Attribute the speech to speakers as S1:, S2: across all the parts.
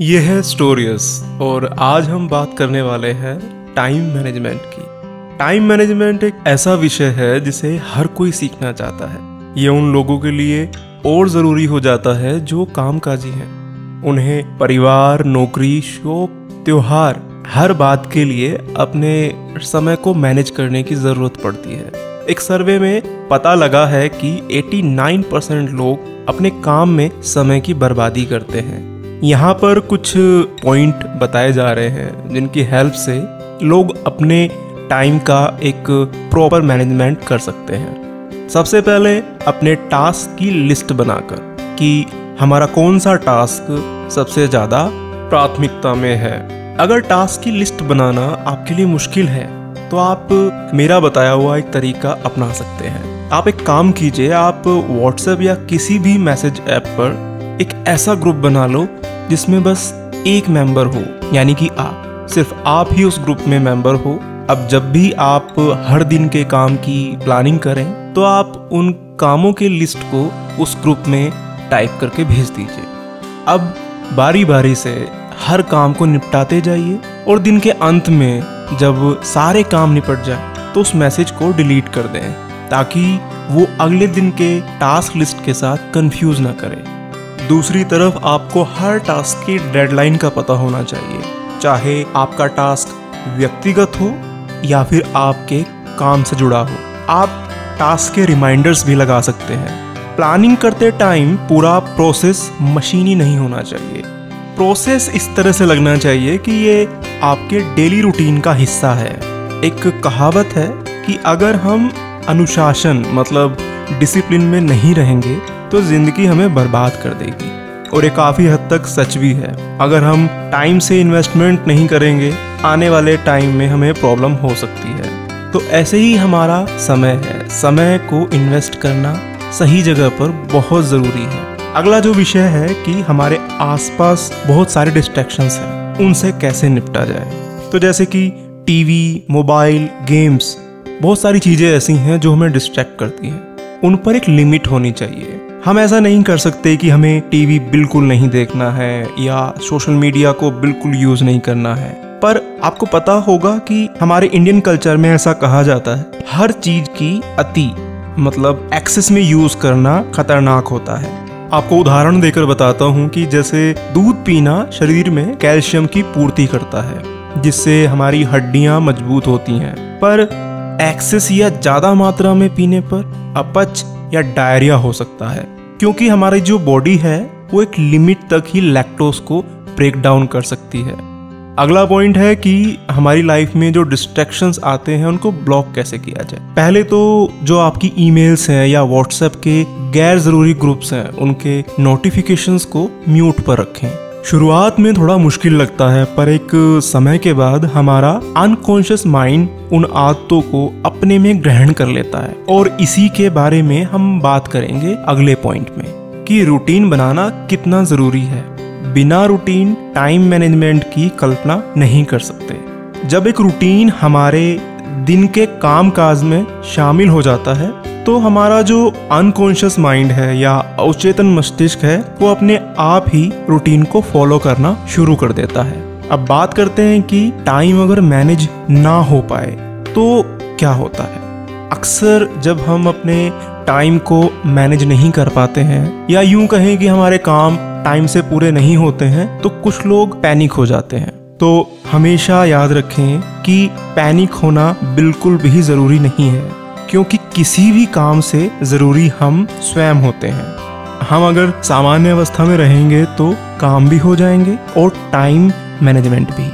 S1: ये है स्टोरियस और आज हम बात करने वाले हैं टाइम मैनेजमेंट की। टाइम मैनेजमेंट एक ऐसा विषय है जिसे हर कोई सीखना चाहता है। ये उन लोगों के लिए और ज़रूरी हो जाता है जो कामकाजी हैं। उन्हें परिवार, नौकरी, शौक, त्योहार, हर बात के लिए अपने समय को मैनेज करने की ज़रूरत पड़ती है। एक सर्वे में पता लगा है कि 89% लोग अपने काम में समय की बर्बादी करते हैं। यहाँ पर कुछ पॉइंट बताए जा रहे हैं जिनकी हेल्प से लोग अपने टाइम का एक प्रॉपर मैनेजमेंट कर सकते हैं। सबसे पहले अपने टास्क की लिस्ट बनाकर कि हमारा कौन सा टास्क सबसे ज़्यादा प्राथमिकता में है। अगर टास्क की लिस्ट बनाना आपके लिए मुश्किल है तो आप मेरा बताया हुआ एक तरीका अपना सकते हैं। आप एक काम कीजिए, आप व्हाट्सएप या किसी भी मैसेज ऐप पर एक ऐसा ग्रुप बना लो जिसमें बस एक मेंबर हो, यानी कि सिर्फ आप ही उस ग्रुप में मेंबर हो। अब जब भी आप हर दिन के काम की प्लानिंग करें तो आप उन कामों के लिस्ट को उस ग्रुप में टाइप करके भेज दीजिए। अब बारी बारी से हर काम को निपटाते जाइए और दिन के अंत में जब सारे काम निपट जाए तो उस मैसेज को डिलीट कर दें ताकि वो अगले दिन के टास्क लिस्ट के साथ कंफ्यूज ना करे। दूसरी तरफ आपको हर टास्क की डेडलाइन का पता होना चाहिए, चाहे आपका टास्क व्यक्तिगत हो या फिर आपके काम से जुड़ा हो। आप टास्क के रिमाइंडर्स भी लगा सकते हैं। प्लानिंग करते टाइम पूरा प्रोसेस मशीनी नहीं होना चाहिए। प्रोसेस इस तरह से लगना चाहिए कि ये आपके डेली रूटीन का हिस्सा है। एक कहावत है कि अगर हम अनुशासन मतलब डिसिप्लिन में नहीं रहेंगे तो जिंदगी हमें बर्बाद कर देगी, और ये काफ़ी हद तक सच भी है। अगर हम टाइम से इन्वेस्टमेंट नहीं करेंगे आने वाले टाइम में हमें प्रॉब्लम हो सकती है। तो ऐसे ही हमारा समय है, समय को इन्वेस्ट करना सही जगह पर बहुत ज़रूरी है। अगला जो विषय है कि हमारे आसपास बहुत सारे डिस्ट्रैक्शंस हैं, उनसे कैसे निपटा जाए। तो जैसे कि टीवी, मोबाइल, गेम्स, बहुत सारी चीज़ें ऐसी हैं जो हमें डिस्ट्रैक्ट करती हैं। उन पर एक लिमिट होनी चाहिए। हम ऐसा नहीं कर सकते कि हमें टीवी बिल्कुल नहीं देखना है या सोशल मीडिया को बिल्कुल यूज़ नहीं करना है। पर आपको पता होगा कि हमारे इंडियन कल्चर में ऐसा कहा जाता है, हर चीज़ की अति मतलब एक्सेस में यूज़ करना खतरनाक होता है। आपको उदाहरण देकर बताता हूँ कि जैसे दूध पीना शरीर में कैल्शियम की पूर्ति करता है जिससे हमारी हड्डियाँ मजबूत होती हैं, पर एक्सेस या ज़्यादा मात्रा में पीने पर अपच या डायरिया हो सकता है, क्योंकि हमारी जो बॉडी है वो एक लिमिट तक ही लैक्टोज को ब्रेक डाउन कर सकती है। अगला पॉइंट है कि हमारी लाइफ में जो डिस्ट्रैक्शंस आते हैं उनको ब्लॉक कैसे किया जाए। पहले तो जो आपकी ईमेल्स हैं या व्हाट्सएप के गैर ज़रूरी ग्रुप्स हैं उनके नोटिफिकेशंस को म्यूट पर रखें। शुरुआत में थोड़ा मुश्किल लगता है, पर एक समय के बाद हमारा अनकॉन्शियस माइंड उन आदतों को अपने में ग्रहण कर लेता है। और इसी के बारे में हम बात करेंगे अगले पॉइंट में कि रूटीन बनाना कितना ज़रूरी है। बिना रूटीन टाइम मैनेजमेंट की कल्पना नहीं कर सकते। जब एक रूटीन हमारे दिन के काम काज में शामिल हो जाता है तो हमारा जो अनकॉन्शियस माइंड है या अवचेतन मस्तिष्क है वो अपने आप ही रूटीन को फॉलो करना शुरू कर देता है। अब बात करते हैं कि टाइम अगर मैनेज ना हो पाए तो क्या होता है। अक्सर जब हम अपने टाइम को मैनेज नहीं कर पाते हैं या यूं कहें कि हमारे काम टाइम से पूरे नहीं होते हैं तो कुछ लोग पैनिक हो जाते हैं। तो हमेशा याद रखें कि पैनिक होना बिल्कुल भी ज़रूरी नहीं है, क्योंकि किसी भी काम से ज़रूरी हम स्वयं होते हैं। हम अगर सामान्य अवस्था में रहेंगे तो काम भी हो जाएंगे और टाइम मैनेजमेंट भी।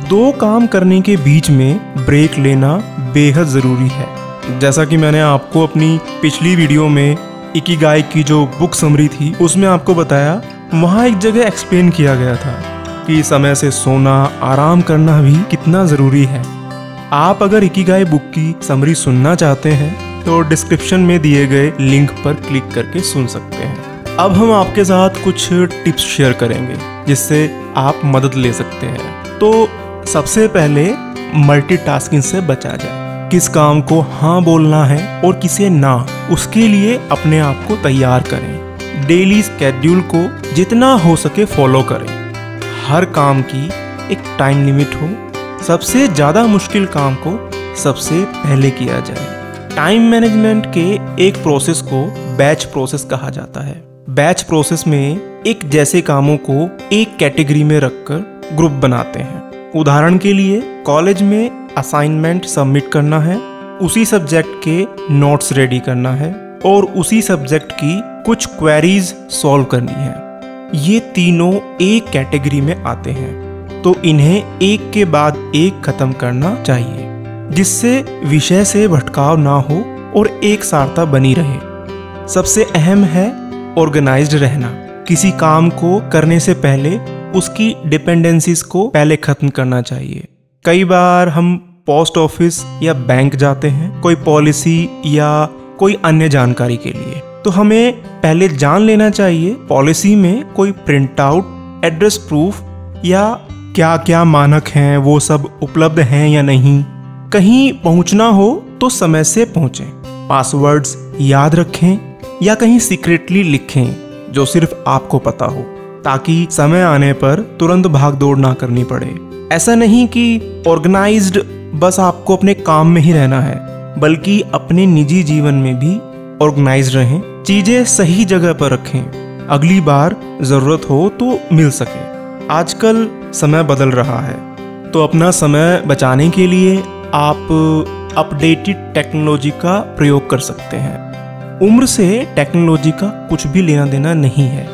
S1: दो काम करने के बीच में ब्रेक लेना बेहद ज़रूरी है। जैसा कि मैंने आपको अपनी पिछली वीडियो में इकिगाई की जो बुक समरी थी उसमें आपको बताया, वहाँ एक जगह एक्सप्लेन किया गया था कि समय से सोना, आराम करना भी कितना ज़रूरी है। आप अगर इकिगाई बुक की समरी सुनना चाहते हैं तो डिस्क्रिप्शन में दिए गए लिंक पर क्लिक करके सुन सकते हैं। अब हम आपके साथ कुछ टिप्स शेयर करेंगे जिससे आप मदद ले सकते हैं। तो सबसे पहले मल्टीटास्किंग से बचा जाए। किस काम को हाँ बोलना है और किसे ना, उसके लिए अपने आप को तैयार करें। डेली स्केड्यूल को जितना हो सके फॉलो करें। हर काम की एक टाइम लिमिट हो, सबसे ज़्यादा मुश्किल काम को सबसे पहले किया जाए। टाइम मैनेजमेंट के एक प्रोसेस को बैच प्रोसेस कहा जाता है। बैच प्रोसेस में एक जैसे कामों को एक कैटेगरी में रखकर ग्रुप बनाते हैं। उदाहरण के लिए कॉलेज में असाइनमेंट सबमिट करना है, उसी सब्जेक्ट के नोट्स रेडी करना है और उसी सब्जेक्ट की कुछ क्वेरीज सॉल्व करनी है। ये तीनों एक कैटेगरी में आते हैं, तो इन्हें एक के बाद एक खत्म करना चाहिए, जिससे विषय से भटकाव ना हो और एक सारता बनी रहे। सबसे अहम है ऑर्गेनाइज्ड रहना। किसी काम को करने से पहले उसकी डिपेंडेंसीज को पहले खत्म करना चाहिए। कई बार हम पोस्ट ऑफिस या बैंक जाते हैं कोई पॉलिसी या कोई अन्य जानकारी के लिए, तो हमें पहले जान लेना चाहिए पॉलिसी में कोई प्रिंट आउट, एड्रेस प्रूफ या क्या क्या मानक हैं वो सब उपलब्ध हैं या नहीं। कहीं पहुंचना हो तो समय से पहुंचें, पासवर्ड्स याद रखें या कहीं सीक्रेटली लिखें जो सिर्फ आपको पता हो, ताकि समय आने पर तुरंत भाग दौड़ ना करनी पड़े। ऐसा नहीं कि ऑर्गेनाइज्ड बस आपको अपने काम में ही रहना है, बल्कि अपने निजी जीवन में भी ऑर्गेनाइज्ड रहें, चीजें सही जगह पर रखें, अगली बार जरूरत हो तो मिल सके। आजकल समय बदल रहा है, तो अपना समय बचाने के लिए आप अपडेटेड टेक्नोलॉजी का प्रयोग कर सकते हैं। उम्र से टेक्नोलॉजी का कुछ भी लेना देना नहीं है।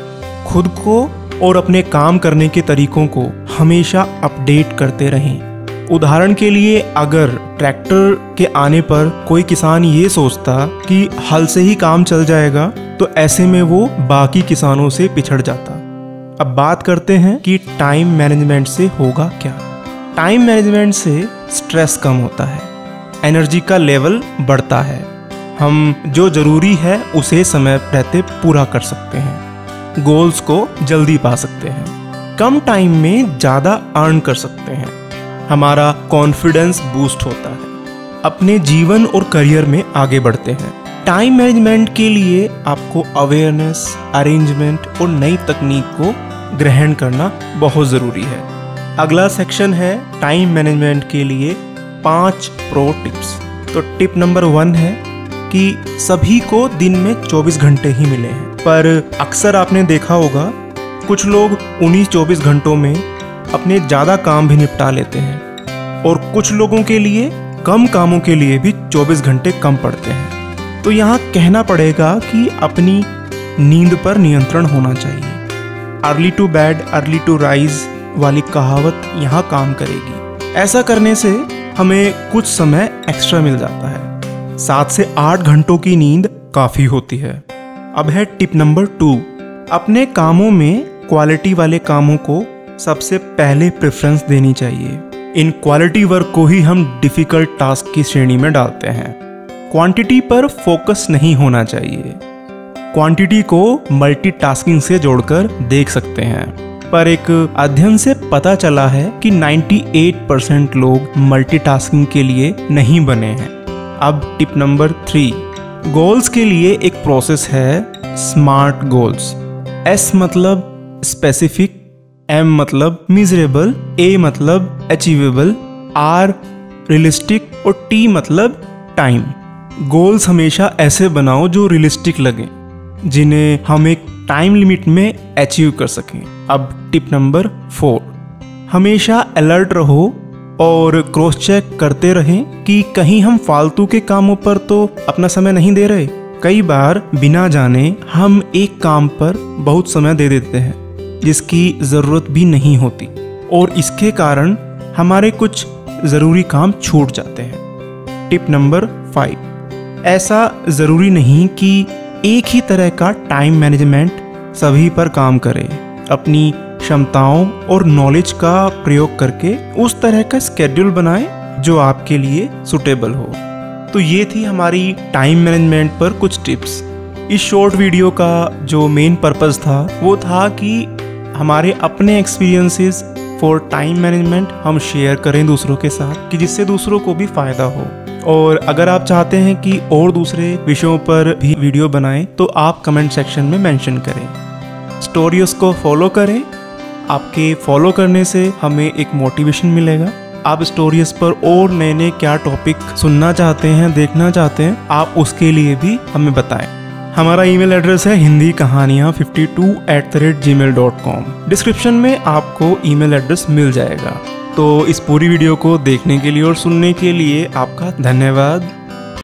S1: खुद को और अपने काम करने के तरीकों को हमेशा अपडेट करते रहें। उदाहरण के लिए अगर ट्रैक्टर के आने पर कोई किसान ये सोचता कि हल से ही काम चल जाएगा, तो ऐसे में वो बाकी किसानों से पिछड़ जाता। अब बात करते हैं कि टाइम मैनेजमेंट से होगा क्या। टाइम मैनेजमेंट से स्ट्रेस कम होता है, एनर्जी का लेवल बढ़ता है, हम जो जरूरी है उसे समय रहते पूरा कर सकते हैं, गोल्स को जल्दी पा सकते हैं, कम टाइम में ज़्यादा अर्न कर सकते हैं, हमारा कॉन्फिडेंस बूस्ट होता है, अपने जीवन और करियर में आगे बढ़ते हैं। टाइम मैनेजमेंट के लिए आपको अवेयरनेस, अरेंजमेंट और नई तकनीक को ग्रहण करना बहुत ज़रूरी है। अगला सेक्शन है टाइम मैनेजमेंट के लिए 5 प्रो टिप्स। तो टिप नंबर 1 है कि सभी को दिन में 24 घंटे ही मिले हैं, पर अक्सर आपने देखा होगा कुछ लोग उन्हीं 24 घंटों में अपने ज़्यादा काम भी निपटा लेते हैं और कुछ लोगों के लिए कम कामों के लिए भी 24 घंटे कम पड़ते हैं। तो यहाँ कहना पड़ेगा कि अपनी नींद पर नियंत्रण होना चाहिए। Early to bed early to rise वाली कहावत यहाँ काम करेगी। ऐसा करने से हमें कुछ समय एक्स्ट्रा मिल जाता है। 7 से 8 घंटों की नींद काफ़ी होती है। अब है टिप नंबर 2, अपने कामों में क्वालिटी वाले कामों को सबसे पहले प्रेफरेंस देनी चाहिए। इन क्वालिटी वर्क को ही हम डिफिकल्ट टास्क की श्रेणी में डालते हैं। क्वांटिटी पर फोकस नहीं होना चाहिए। क्वांटिटी को मल्टीटास्किंग से जोड़कर देख सकते हैं, पर एक अध्ययन से पता चला है कि 98% लोग मल्टीटास्किंग के लिए नहीं बने हैं। अब टिप नंबर 3, गोल्स के लिए एक प्रोसेस है स्मार्ट गोल्स। S मतलब स्पेसिफिक, M मतलब मिजरेबल, A मतलब अचीवेबल, R रियलिस्टिक और T मतलब टाइम। गोल्स हमेशा ऐसे बनाओ जो रियलिस्टिक लगे, जिन्हें हम एक टाइम लिमिट में अचीव कर सकें। अब टिप नंबर 4, हमेशा अलर्ट रहो और क्रॉस चेक करते रहें कि कहीं हम फालतू के कामों पर तो अपना समय नहीं दे रहे। कई बार बिना जाने हम एक काम पर बहुत समय दे देते हैं जिसकी ज़रूरत भी नहीं होती, और इसके कारण हमारे कुछ ज़रूरी काम छूट जाते हैं। टिप नंबर 5, ऐसा ज़रूरी नहीं कि एक ही तरह का टाइम मैनेजमेंट सभी पर काम करे। अपनी क्षमताओं और नॉलेज का प्रयोग करके उस तरह का स्केड्यूल बनाएं जो आपके लिए सुटेबल हो। तो ये थी हमारी टाइम मैनेजमेंट पर कुछ टिप्स। इस शॉर्ट वीडियो का जो मेन पर्पस था वो था कि हमारे अपने एक्सपीरियंसेस फॉर टाइम मैनेजमेंट हम शेयर करें दूसरों के साथ, कि जिससे दूसरों को भी फ़ायदा हो। और अगर आप चाहते हैं कि और दूसरे विषयों पर भी वीडियो बनाएं तो आप कमेंट सेक्शन में मेंशन करें। स्टोरीज को फॉलो करें आपके फॉलो करने से हमें एक मोटिवेशन मिलेगा। आप स्टोरीज पर और नए नए क्या टॉपिक सुनना चाहते हैं, देखना चाहते हैं, आप उसके लिए भी हमें बताएं। हमारा ईमेल एड्रेस है hindikahaniyan52@gmail.com। डिस्क्रिप्शन में आपको ईमेल एड्रेस मिल जाएगा। तो इस पूरी वीडियो को देखने के लिए और सुनने के लिए आपका धन्यवाद।